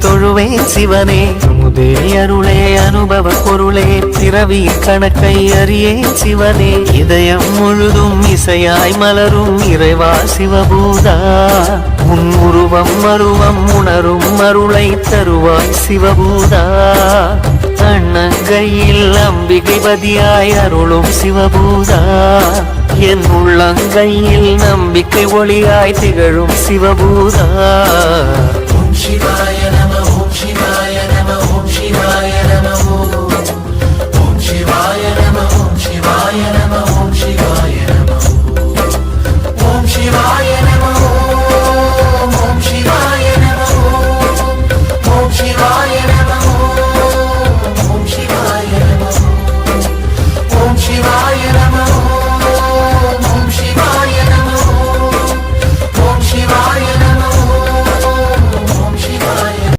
தொழுவேன் சிவனே. அமுதே அருளே அனுபவ பொருளே பிறவி கணக்கை அறியேன் சிவனே. இதயம் முழுதும் இசையாய் மலரும் இறைவா சிவபூதா. உன் உருவம் மருவம் உணரும் அருளை தருவாய் சிவபூதா. அண்ணங்கையில் அம்பிகை பதியாய் அருளும் சிவபூதா. என் உள்ளங்கையில் நம்பிக்கை ஒளியாய் திகழும் சிவபூதா. ஓம் சிவாய